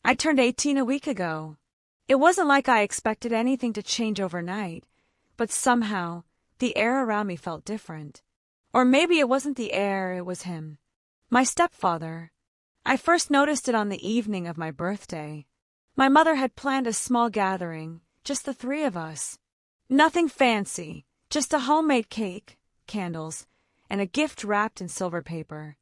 I turned 18 a week ago. It wasn't like I expected anything to change overnight, but somehow the air around me felt different. Or maybe it wasn't the air, it was him. My stepfather. I first noticed it on the evening of my birthday. My mother had planned a small gathering, just the three of us. Nothing fancy, just a homemade cake, candles, and a gift wrapped in silver paper.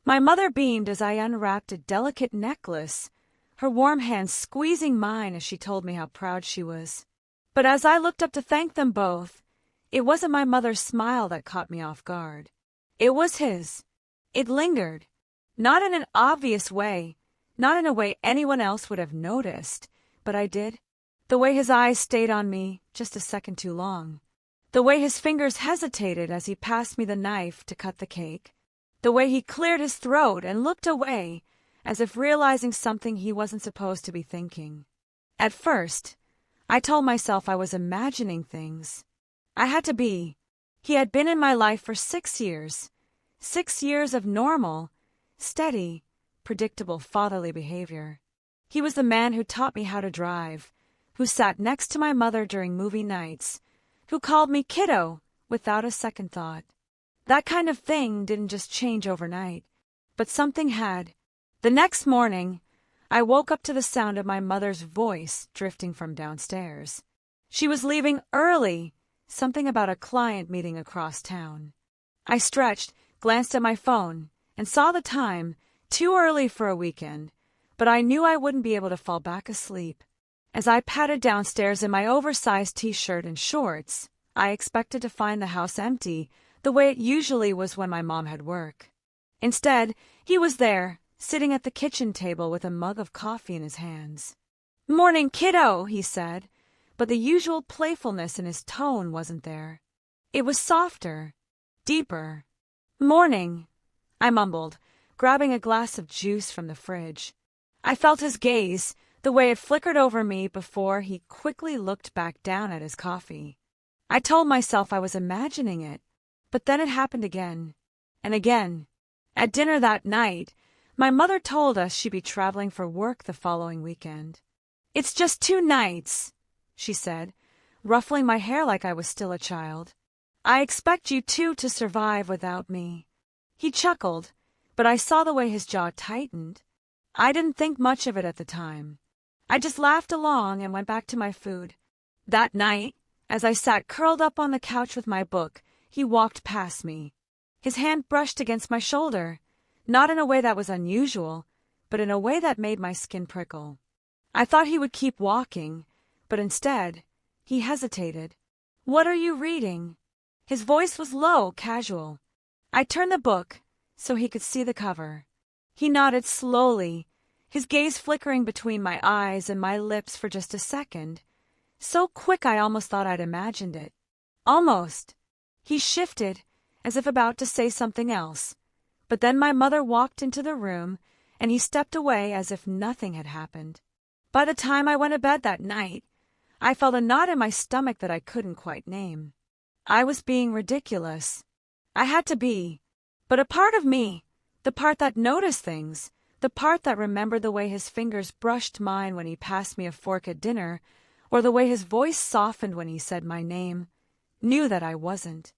My mother beamed as I unwrapped a delicate necklace, her warm hands squeezing mine as she told me how proud she was. But as I looked up to thank them both, it wasn't my mother's smile that caught me off guard. It was his. It lingered. Not in an obvious way, not in a way anyone else would have noticed, but I did. The way his eyes stayed on me just a second too long. The way his fingers hesitated as he passed me the knife to cut the cake. The way he cleared his throat and looked away, as if realizing something he wasn't supposed to be thinking. At first, I told myself I was imagining things. I had to be. He had been in my life for 6 years. 6 years of normal, steady, predictable fatherly behavior. He was the man who taught me how to drive, who sat next to my mother during movie nights, who called me kiddo without a second thought. That kind of thing didn't just change overnight, but something had. The next morning, I woke up to the sound of my mother's voice drifting from downstairs. She was leaving early, something about a client meeting across town. I stretched, glanced at my phone, and saw the time, too early for a weekend, but I knew I wouldn't be able to fall back asleep. As I padded downstairs in my oversized t-shirt and shorts, I expected to find the house empty, the way it usually was when my mom had work. Instead, he was there, sitting at the kitchen table with a mug of coffee in his hands. "Morning, kiddo," he said, but the usual playfulness in his tone wasn't there. It was softer, deeper. "Morning," I mumbled, grabbing a glass of juice from the fridge. I felt his gaze, the way it flickered over me before he quickly looked back down at his coffee. I told myself I was imagining it, but then it happened again, and again. At dinner that night, my mother told us she'd be traveling for work the following weekend. "It's just 2 nights," she said, ruffling my hair like I was still a child. "I expect you two to survive without me." He chuckled, but I saw the way his jaw tightened. I didn't think much of it at the time. I just laughed along and went back to my food. That night, as I sat curled up on the couch with my book, he walked past me. His hand brushed against my shoulder, not in a way that was unusual, but in a way that made my skin prickle. I thought he would keep walking, but instead, he hesitated. "What are you reading?" His voice was low, casual. I turned the book so he could see the cover. He nodded slowly, his gaze flickering between my eyes and my lips for just a second. So quick I almost thought I'd imagined it. Almost. He shifted, as if about to say something else. But then my mother walked into the room, and he stepped away as if nothing had happened. By the time I went to bed that night, I felt a knot in my stomach that I couldn't quite name. I was being ridiculous. I had to be. But a part of me, the part that noticed things, the part that remembered the way his fingers brushed mine when he passed me a fork at dinner, or the way his voice softened when he said my name, knew that I wasn't.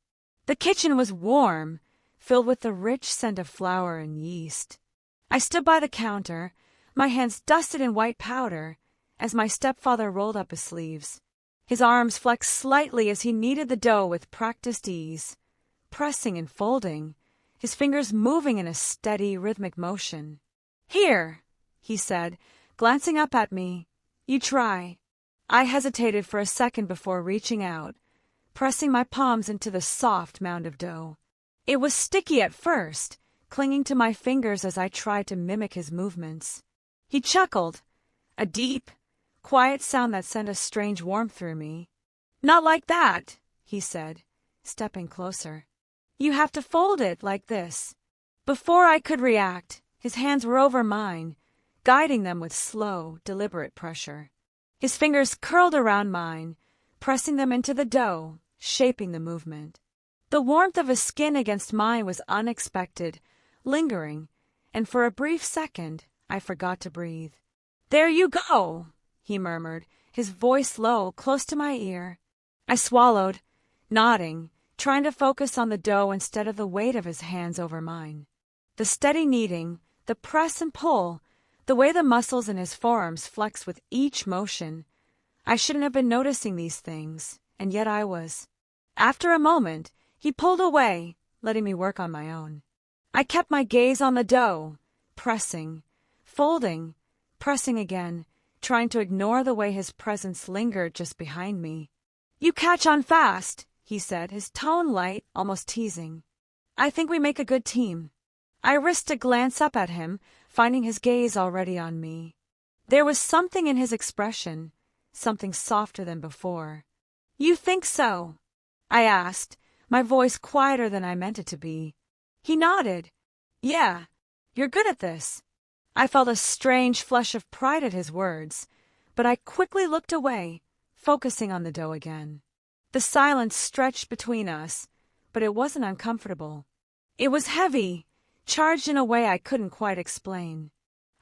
The kitchen was warm, filled with the rich scent of flour and yeast. I stood by the counter, my hands dusted in white powder, as my stepfather rolled up his sleeves. His arms flexed slightly as he kneaded the dough with practiced ease, pressing and folding, his fingers moving in a steady, rhythmic motion. "Here," he said, glancing up at me. "You try." I hesitated for a second before reaching out, pressing my palms into the soft mound of dough. It was sticky at first, clinging to my fingers as I tried to mimic his movements. He chuckled, a deep, quiet sound that sent a strange warmth through me. "Not like that," he said, stepping closer. "You have to fold it like this." Before I could react, his hands were over mine, guiding them with slow, deliberate pressure. His fingers curled around mine, pressing them into the dough, shaping the movement. The warmth of his skin against mine was unexpected, lingering, and for a brief second, I forgot to breathe. "There you go," he murmured, his voice low, close to my ear. I swallowed, nodding, trying to focus on the dough instead of the weight of his hands over mine. The steady kneading, the press and pull, the way the muscles in his forearms flexed with each motion. I shouldn't have been noticing these things, and yet I was. After a moment, he pulled away, letting me work on my own. I kept my gaze on the dough, pressing, folding, pressing again, trying to ignore the way his presence lingered just behind me. "You catch on fast," he said, his tone light, almost teasing. "I think we make a good team." I risked a glance up at him, finding his gaze already on me. There was something in his expression, something softer than before. "You think so?" I asked, my voice quieter than I meant it to be. He nodded. "Yeah, you're good at this." I felt a strange flush of pride at his words, but I quickly looked away, focusing on the dough again. The silence stretched between us, but it wasn't uncomfortable. It was heavy, charged in a way I couldn't quite explain.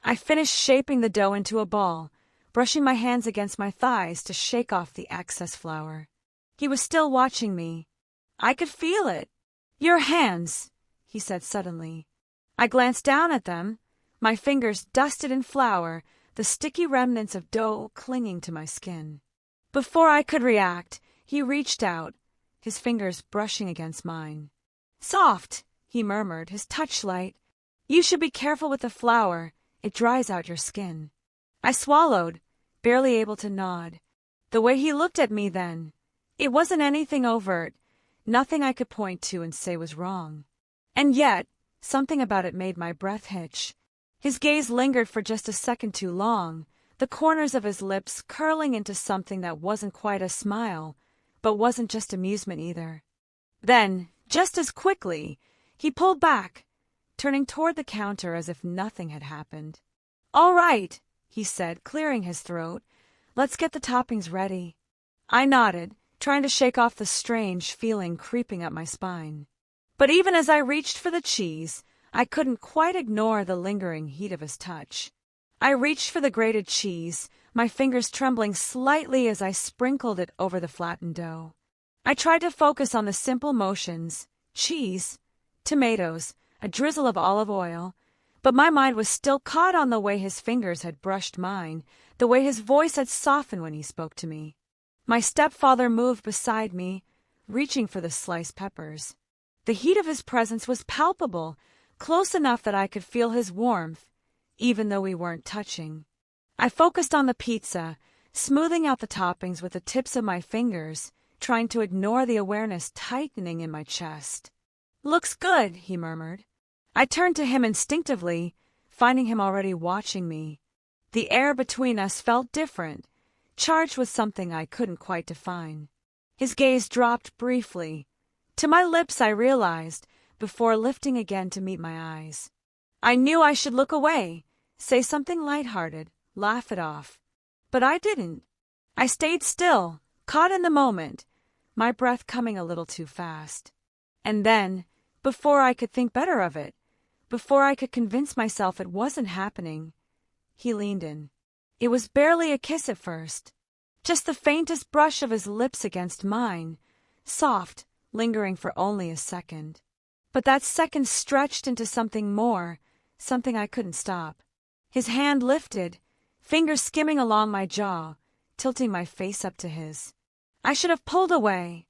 I finished shaping the dough into a ball, brushing my hands against my thighs to shake off the excess flour. He was still watching me. I could feel it. "Your hands," he said suddenly. I glanced down at them, my fingers dusted in flour, the sticky remnants of dough clinging to my skin. Before I could react, he reached out, his fingers brushing against mine. "Soft," he murmured, his touch light. "You should be careful with the flour. It dries out your skin." I swallowed, barely able to nod. The way he looked at me then, it wasn't anything overt, nothing I could point to and say was wrong. And yet, something about it made my breath hitch. His gaze lingered for just a second too long, the corners of his lips curling into something that wasn't quite a smile, but wasn't just amusement either. Then, just as quickly, he pulled back, turning toward the counter as if nothing had happened. "All right," he said, clearing his throat. "Let's get the toppings ready." I nodded, trying to shake off the strange feeling creeping up my spine. But even as I reached for the cheese, I couldn't quite ignore the lingering heat of his touch. I reached for the grated cheese, my fingers trembling slightly as I sprinkled it over the flattened dough. I tried to focus on the simple motions: cheese, tomatoes, a drizzle of olive oil, but my mind was still caught on the way his fingers had brushed mine, the way his voice had softened when he spoke to me. My stepfather moved beside me, reaching for the sliced peppers. The heat of his presence was palpable, close enough that I could feel his warmth, even though we weren't touching. I focused on the pizza, smoothing out the toppings with the tips of my fingers, trying to ignore the awareness tightening in my chest. "Looks good," he murmured. I turned to him instinctively, finding him already watching me. The air between us felt different, charged with something I couldn't quite define. His gaze dropped briefly. To my lips, I realized, before lifting again to meet my eyes. I knew I should look away, say something lighthearted, laugh it off. But I didn't. I stayed still, caught in the moment, my breath coming a little too fast. And then, before I could think better of it, before I could convince myself it wasn't happening, he leaned in. It was barely a kiss at first, just the faintest brush of his lips against mine, soft, lingering for only a second. But that second stretched into something more, something I couldn't stop. His hand lifted, fingers skimming along my jaw, tilting my face up to his. I should have pulled away.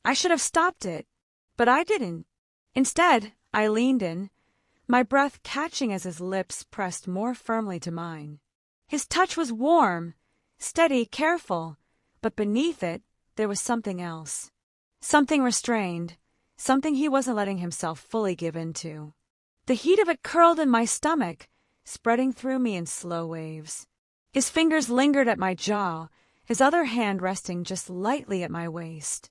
I should have stopped it, but I didn't. Instead, I leaned in, my breath catching as his lips pressed more firmly to mine. His touch was warm, steady, careful, but beneath it, there was something else. Something restrained, something he wasn't letting himself fully give into. The heat of it curled in my stomach, spreading through me in slow waves. His fingers lingered at my jaw, his other hand resting just lightly at my waist.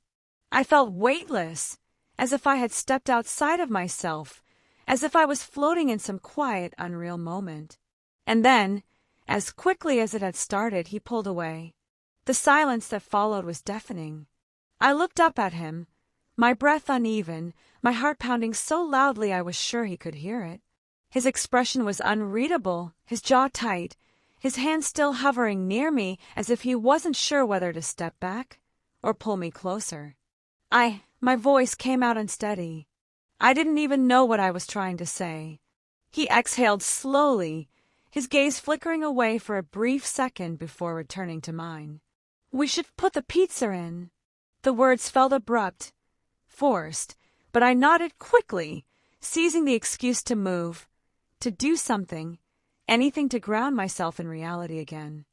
I felt weightless, as if I had stepped outside of myself, as if I was floating in some quiet, unreal moment. And then, as quickly as it had started, he pulled away. The silence that followed was deafening. I looked up at him, my breath uneven, my heart pounding so loudly I was sure he could hear it. His expression was unreadable, his jaw tight, his hand still hovering near me as if he wasn't sure whether to step back or pull me closer. My voice came out unsteady. I didn't even know what I was trying to say. He exhaled slowly, his gaze flickering away for a brief second before returning to mine. "We should put the pizza in." The words felt abrupt, forced, but I nodded quickly, seizing the excuse to move, to do something, anything to ground myself in reality again.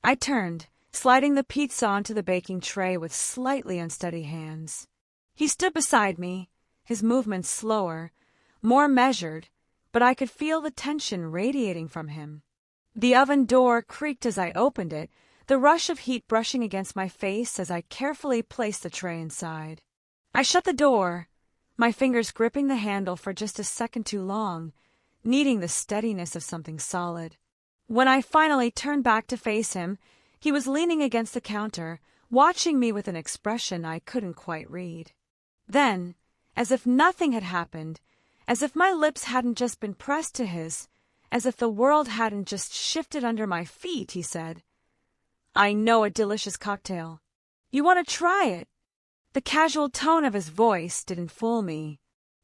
I turned, sliding the pizza onto the baking tray with slightly unsteady hands. He stood beside me, his movements slower, more measured, but I could feel the tension radiating from him. The oven door creaked as I opened it, the rush of heat brushing against my face as I carefully placed the tray inside. I shut the door, my fingers gripping the handle for just a second too long, needing the steadiness of something solid. When I finally turned back to face him, he was leaning against the counter, watching me with an expression I couldn't quite read. Then, as if nothing had happened, as if my lips hadn't just been pressed to his, as if the world hadn't just shifted under my feet, he said, "I know a delicious cocktail. You want to try it?" The casual tone of his voice didn't fool me.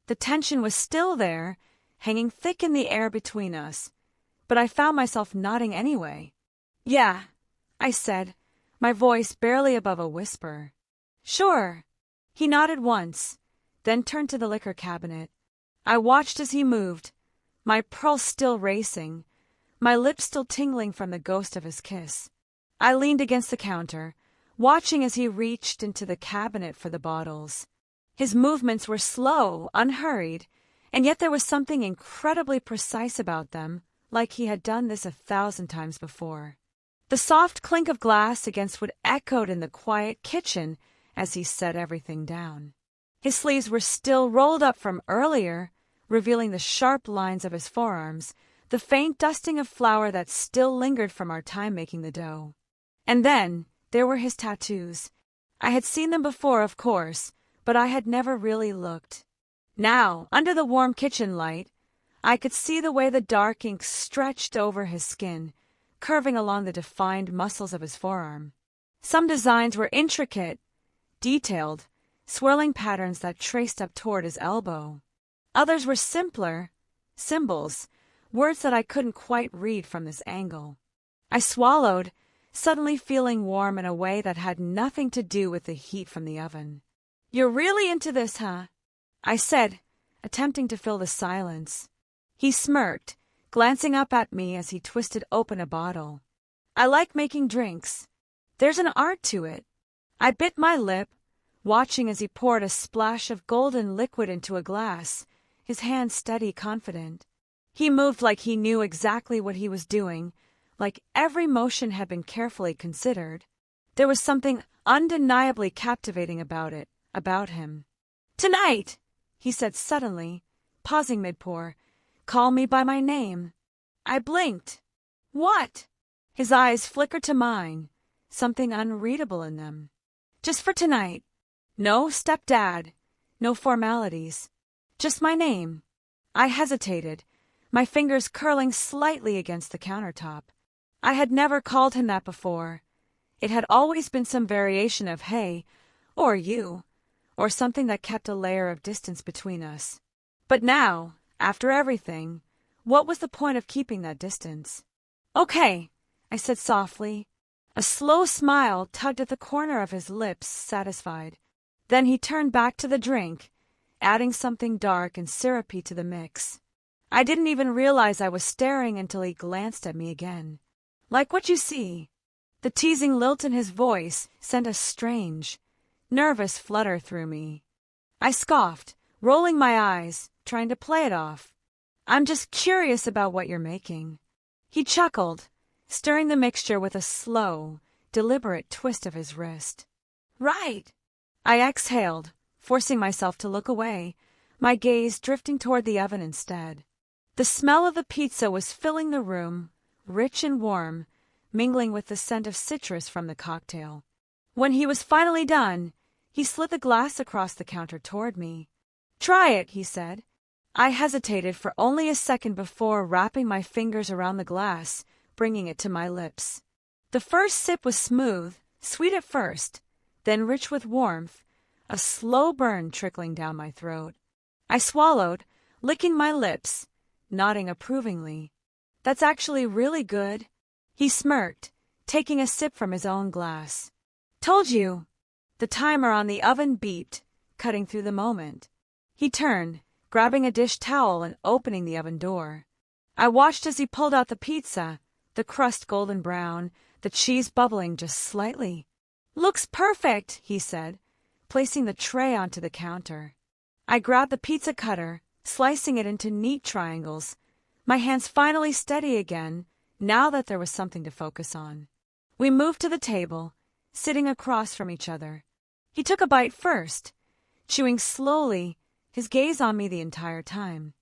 The tension was still there, hanging thick in the air between us, but I found myself nodding anyway. "Yeah," I said, my voice barely above a whisper. "Sure." He nodded once, then turned to the liquor cabinet. I watched as he moved, my pulse still racing, my lips still tingling from the ghost of his kiss. I leaned against the counter, watching as he reached into the cabinet for the bottles. His movements were slow, unhurried, and yet there was something incredibly precise about them, like he had done this 1,000 times before. The soft clink of glass against wood echoed in the quiet kitchen as he set everything down. His sleeves were still rolled up from earlier, revealing the sharp lines of his forearms, the faint dusting of flour that still lingered from our time making the dough. And then there were his tattoos. I had seen them before, of course, but I had never really looked. Now, under the warm kitchen light, I could see the way the dark ink stretched over his skin, curving along the defined muscles of his forearm. Some designs were intricate, detailed, swirling patterns that traced up toward his elbow. Others were simpler, symbols, words that I couldn't quite read from this angle. I swallowed, suddenly feeling warm in a way that had nothing to do with the heat from the oven. "You're really into this, huh?" I said, attempting to fill the silence. He smirked, glancing up at me as he twisted open a bottle. "I like making drinks. There's an art to it." I bit my lip, watching as he poured a splash of golden liquid into a glass, his hand steady, confident. He moved like he knew exactly what he was doing, like every motion had been carefully considered. There was something undeniably captivating about it, about him. "Tonight," he said suddenly, pausing mid-pour, "call me by my name." I blinked. "What?" His eyes flickered to mine, something unreadable in them. "Just for tonight. No stepdad, no formalities. Just my name." I hesitated, my fingers curling slightly against the countertop. I had never called him that before. It had always been some variation of hey, or you, or something that kept a layer of distance between us. But now, after everything, what was the point of keeping that distance? "Okay," I said softly. A slow smile tugged at the corner of his lips, satisfied. Then he turned back to the drink, adding something dark and syrupy to the mix. I didn't even realize I was staring until he glanced at me again. "Like what you see." The teasing lilt in his voice sent a strange, nervous flutter through me. I scoffed, rolling my eyes, trying to play it off. "I'm just curious about what you're making." He chuckled, stirring the mixture with a slow, deliberate twist of his wrist. "Right." I exhaled, forcing myself to look away, my gaze drifting toward the oven instead. The smell of the pizza was filling the room, rich and warm, mingling with the scent of citrus from the cocktail. When he was finally done, he slid the glass across the counter toward me. "Try it," he said. I hesitated for only a second before wrapping my fingers around the glass, bringing it to my lips. The first sip was smooth, sweet at first, then rich with warmth, a slow burn trickling down my throat. I swallowed, licking my lips, nodding approvingly. "That's actually really good," he smirked, taking a sip from his own glass. "Told you." The timer on the oven beeped, cutting through the moment. He turned, grabbing a dish towel and opening the oven door. I watched as he pulled out the pizza, the crust golden brown, the cheese bubbling just slightly. "Looks perfect," he said, placing the tray onto the counter. I grabbed the pizza cutter, slicing it into neat triangles, my hands finally steady again, now that there was something to focus on. We moved to the table, sitting across from each other. He took a bite first, chewing slowly, his gaze on me the entire time.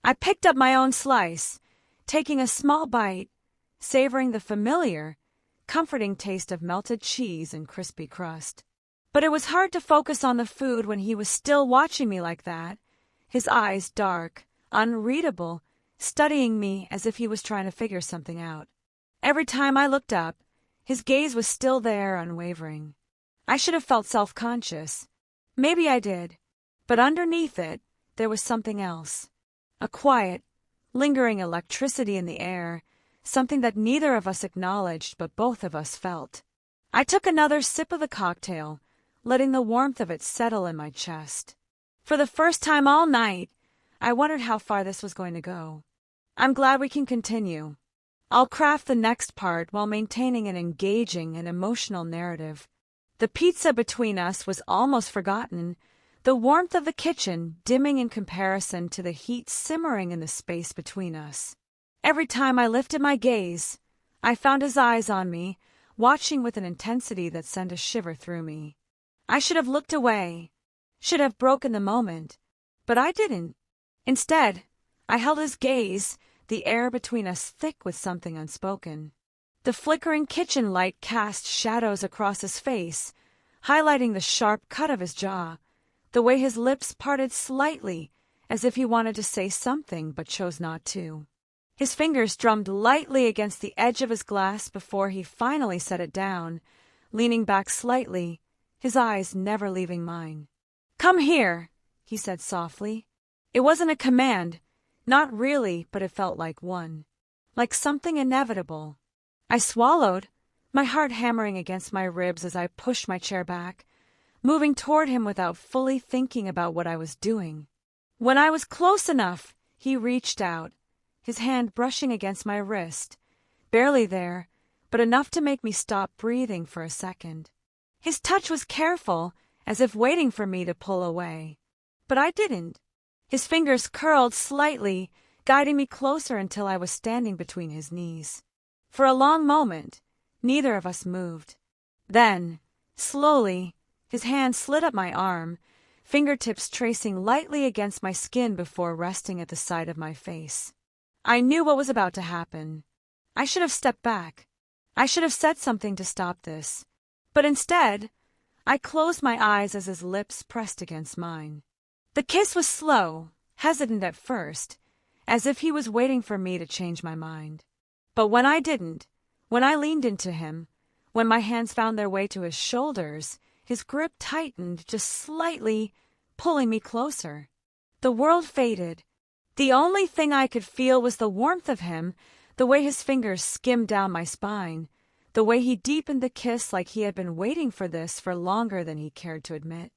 I picked up my own slice, taking a small bite, savoring the familiar, comforting taste of melted cheese and crispy crust. But it was hard to focus on the food when he was still watching me like that, his eyes dark, unreadable, studying me as if he was trying to figure something out. Every time I looked up, his gaze was still there, unwavering. I should have felt self-conscious. Maybe I did. But underneath it, there was something else. A quiet, lingering electricity in the air, something that neither of us acknowledged but both of us felt. I took another sip of the cocktail, letting the warmth of it settle in my chest. For the first time all night, I wondered how far this was going to go. I'm glad we can continue. I'll craft the next part while maintaining an engaging and emotional narrative. The pizza between us was almost forgotten, the warmth of the kitchen dimming in comparison to the heat simmering in the space between us. Every time I lifted my gaze, I found his eyes on me, watching with an intensity that sent a shiver through me. I should have looked away, should have broken the moment, but I didn't. Instead, I held his gaze, the air between us thick with something unspoken. The flickering kitchen light cast shadows across his face, highlighting the sharp cut of his jaw, the way his lips parted slightly, as if he wanted to say something but chose not to. His fingers drummed lightly against the edge of his glass before he finally set it down, leaning back slightly, his eyes never leaving mine. "Come here," he said softly. It wasn't a command, not really, but it felt like one. Like something inevitable. I swallowed, my heart hammering against my ribs as I pushed my chair back, moving toward him without fully thinking about what I was doing. When I was close enough, he reached out, his hand brushing against my wrist, barely there, but enough to make me stop breathing for a second. His touch was careful, as if waiting for me to pull away. But I didn't. His fingers curled slightly, guiding me closer until I was standing between his knees. For a long moment, neither of us moved. Then, slowly, his hand slid up my arm, fingertips tracing lightly against my skin before resting at the side of my face. I knew what was about to happen. I should have stepped back. I should have said something to stop this. But instead, I closed my eyes as his lips pressed against mine. The kiss was slow, hesitant at first, as if he was waiting for me to change my mind. But when I didn't, when I leaned into him, when my hands found their way to his shoulders, his grip tightened just slightly, pulling me closer. The world faded. The only thing I could feel was the warmth of him, the way his fingers skimmed down my spine, the way he deepened the kiss like he had been waiting for this for longer than he cared to admit.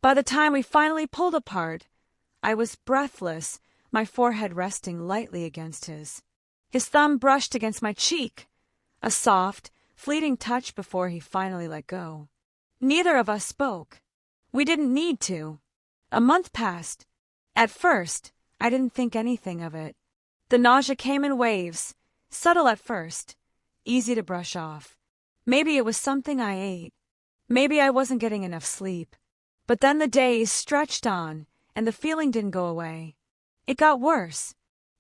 By the time we finally pulled apart, I was breathless, my forehead resting lightly against his. His thumb brushed against my cheek, a soft, fleeting touch before he finally let go. Neither of us spoke. We didn't need to. A month passed. At first, I didn't think anything of it. The nausea came in waves, subtle at first, easy to brush off. Maybe it was something I ate. Maybe I wasn't getting enough sleep. But then the days stretched on, and the feeling didn't go away. It got worse.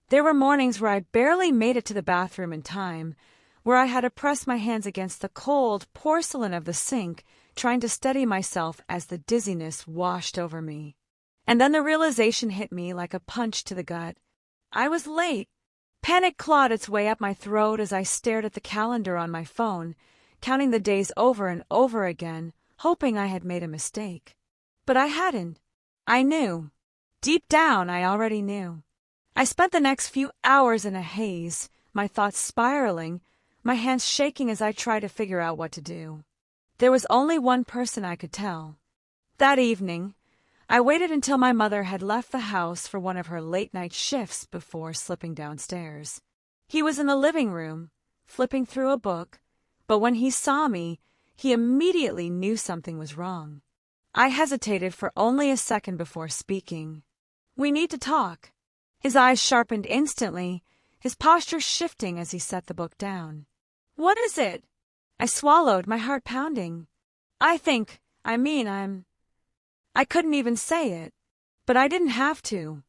There were mornings where I barely made it to the bathroom in time, where I had to press my hands against the cold porcelain of the sink, trying to steady myself as the dizziness washed over me. And then the realization hit me like a punch to the gut. I was late. Panic clawed its way up my throat as I stared at the calendar on my phone, counting the days over and over again, hoping I had made a mistake. But I hadn't. I knew. Deep down, I already knew. I spent the next few hours in a haze, my thoughts spiraling, my hands shaking as I tried to figure out what to do. There was only one person I could tell. That evening, I waited until my mother had left the house for one of her late-night shifts before slipping downstairs. He was in the living room, flipping through a book, but when he saw me, he immediately knew something was wrong. I hesitated for only a second before speaking. "We need to talk." His eyes sharpened instantly, his posture shifting as he set the book down. "What is it?" I swallowed, my heart pounding. I couldn't even say it, but I didn't have to.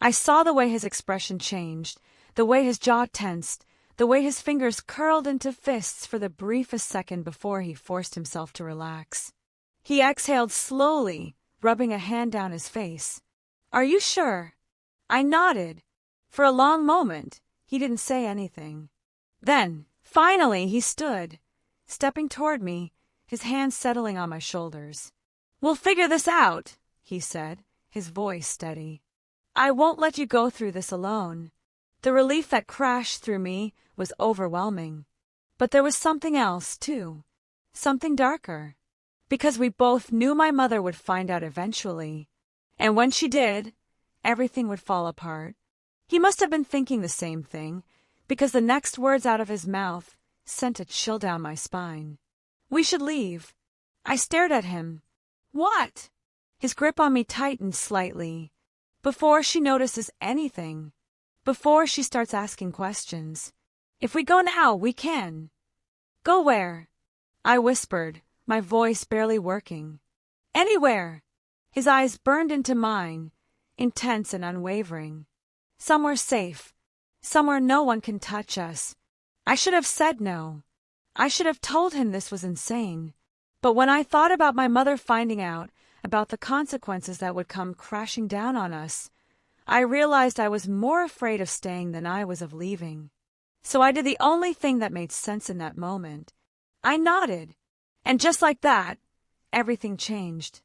I saw the way his expression changed, the way his jaw tensed, the way his fingers curled into fists for the briefest second before he forced himself to relax. He exhaled slowly, rubbing a hand down his face. "Are you sure?" I nodded. For a long moment, he didn't say anything. Then, finally, he stood, stepping toward me, his hands settling on my shoulders. "We'll figure this out," he said, his voice steady. "I won't let you go through this alone." The relief that crashed through me was overwhelming. But there was something else, too. Something darker. Because we both knew my mother would find out eventually. And when she did, everything would fall apart. He must have been thinking the same thing, because the next words out of his mouth sent a chill down my spine. "We should leave." I stared at him. "What?" His grip on me tightened slightly. "Before she notices anything. Before she starts asking questions. If we go now, we can." "Go where?" I whispered, my voice barely working. "Anywhere." His eyes burned into mine, intense and unwavering. "Somewhere safe. Somewhere no one can touch us." I should have said no. I should have told him this was insane. But when I thought about my mother finding out, about the consequences that would come crashing down on us, I realized I was more afraid of staying than I was of leaving. So I did the only thing that made sense in that moment. I nodded. And just like that, everything changed.